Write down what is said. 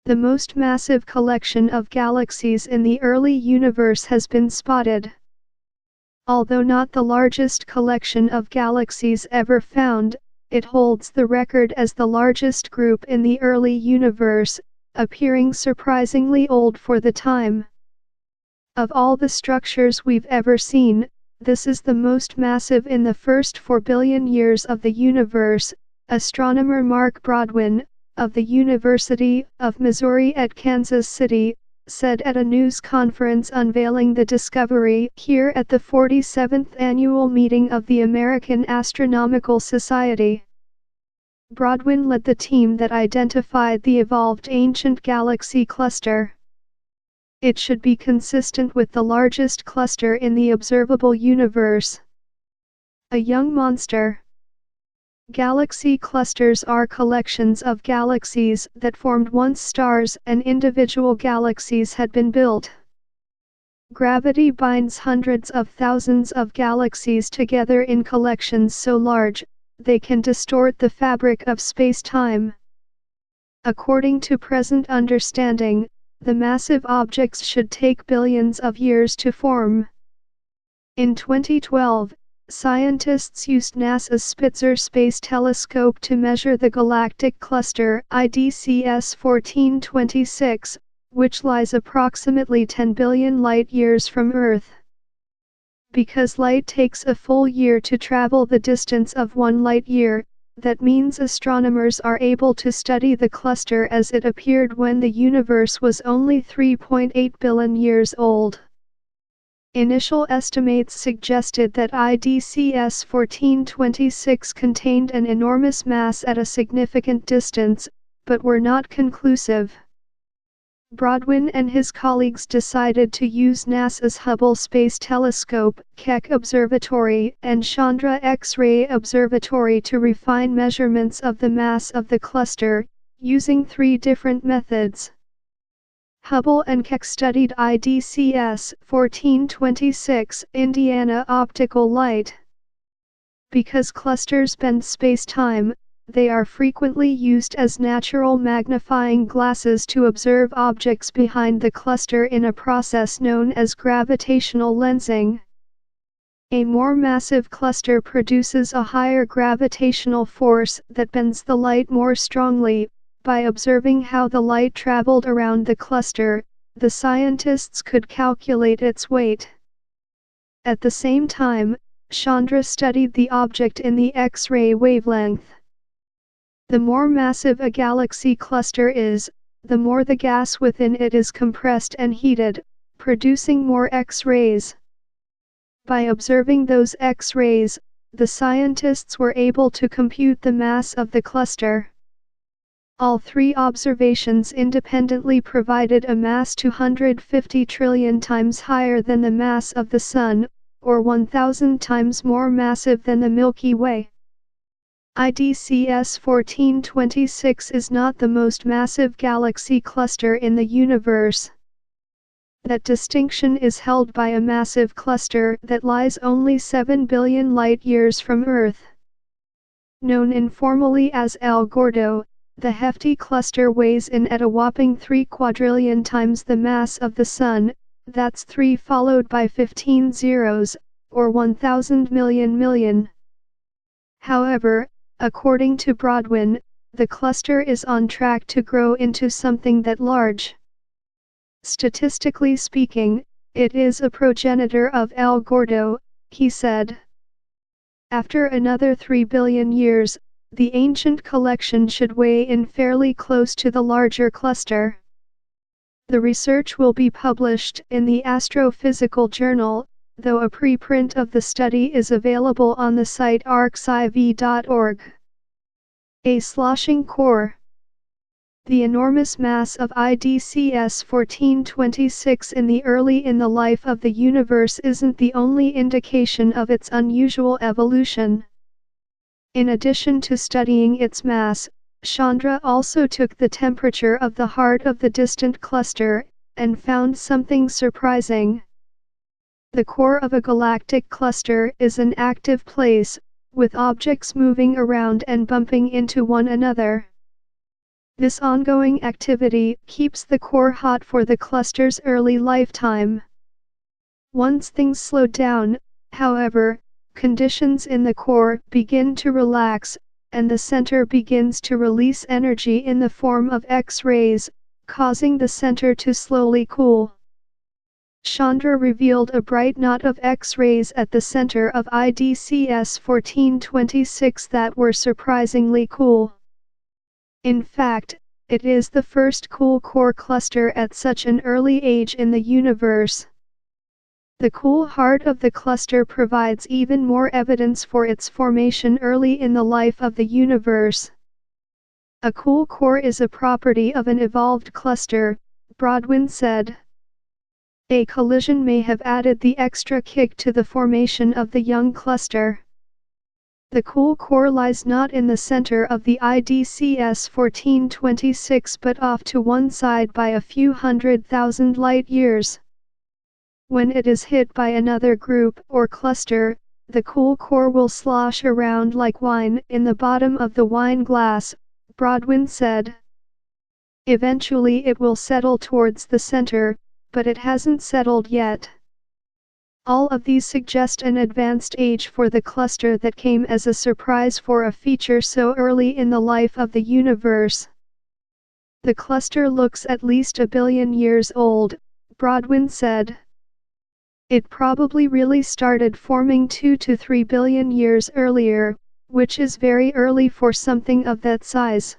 The most massive collection of galaxies in the early universe has been spotted. Although not the largest collection of galaxies ever found, it holds the record as the largest group in the early universe, appearing surprisingly old for the time. Of all the structures we've ever seen, this is the most massive in the first 4 billion years of the universe, astronomer Mark Brodwin, of the University of Missouri at Kansas City, said at a news conference unveiling the discovery here at the 47th annual meeting of the American Astronomical Society. Brodwin led the team that identified the evolved ancient galaxy cluster. It should be consistent with the largest cluster in the observable universe. A young monster. Galaxy clusters are collections of galaxies that formed once stars and individual galaxies had been built. Gravity binds hundreds of thousands of galaxies together in collections so large, they can distort the fabric of space-time. According to present understanding, the massive objects should take billions of years to form. In 2012, scientists used NASA's Spitzer Space Telescope to measure the galactic cluster IDCS 1426, which lies approximately 10 billion light-years from Earth. Because light takes a full year to travel the distance of 1 light-year, that means astronomers are able to study the cluster as it appeared when the universe was only 3.8 billion years old. Initial estimates suggested that IDCS 1426 contained an enormous mass at a significant distance, but were not conclusive. Brodwin and his colleagues decided to use NASA's Hubble Space Telescope, Keck Observatory, and Chandra X-ray Observatory to refine measurements of the mass of the cluster, using 3 different methods. Hubble and Keck studied IDCS 1426 Indiana optical light. Because clusters bend space-time, they are frequently used as natural magnifying glasses to observe objects behind the cluster in a process known as gravitational lensing. A more massive cluster produces a higher gravitational force that bends the light more strongly. By observing how the light traveled around the cluster, the scientists could calculate its weight. At the same time, Chandra studied the object in the X-ray wavelength. The more massive a galaxy cluster is, the more the gas within it is compressed and heated, producing more X-rays. By observing those X-rays, the scientists were able to compute the mass of the cluster. All 3 observations independently provided a mass 250 trillion times higher than the mass of the Sun, or 1,000 times more massive than the Milky Way. IDCS 1426 is not the most massive galaxy cluster in the universe. That distinction is held by a massive cluster that lies only 7 billion light-years from Earth. Known informally as El Gordo, the hefty cluster weighs in at a whopping 3 quadrillion times the mass of the Sun, that's 3 followed by 15 zeros, or 1,000 million. However, according to Brodwin, the cluster is on track to grow into something that large. Statistically speaking, it is a progenitor of El Gordo, he said. After another 3 billion years, the ancient collection should weigh in fairly close to the larger cluster. The research will be published in the Astrophysical Journal, though a preprint of the study is available on the site arxiv.org. A sloshing core. The enormous mass of IDCS 1426 in the life of the universe isn't the only indication of its unusual evolution. In addition to studying its mass, Chandra also took the temperature of the heart of the distant cluster, and found something surprising. The core of a galactic cluster is an active place, with objects moving around and bumping into one another. This ongoing activity keeps the core hot for the cluster's early lifetime. Once things slow down, however, conditions in the core begin to relax, and the center begins to release energy in the form of X-rays, causing the center to slowly cool. Chandra revealed a bright knot of X-rays at the center of IDCS 1426 that were surprisingly cool. In fact, it is the first cool core cluster at such an early age in the universe. The cool heart of the cluster provides even more evidence for its formation early in the life of the universe. A cool core is a property of an evolved cluster, Brodwin said. A collision may have added the extra kick to the formation of the young cluster. The cool core lies not in the center of the IDCS 1426 but off to one side by a few 100,000 light-years. When it is hit by another group or cluster, the cool core will slosh around like wine in the bottom of the wine glass, Brodwin said. Eventually it will settle towards the center, but it hasn't settled yet. All of these suggest an advanced age for the cluster that came as a surprise for a feature so early in the life of the universe. The cluster looks at least 1 billion years old, Brodwin said. It probably really started forming 2 to 3 billion years earlier, which is very early for something of that size.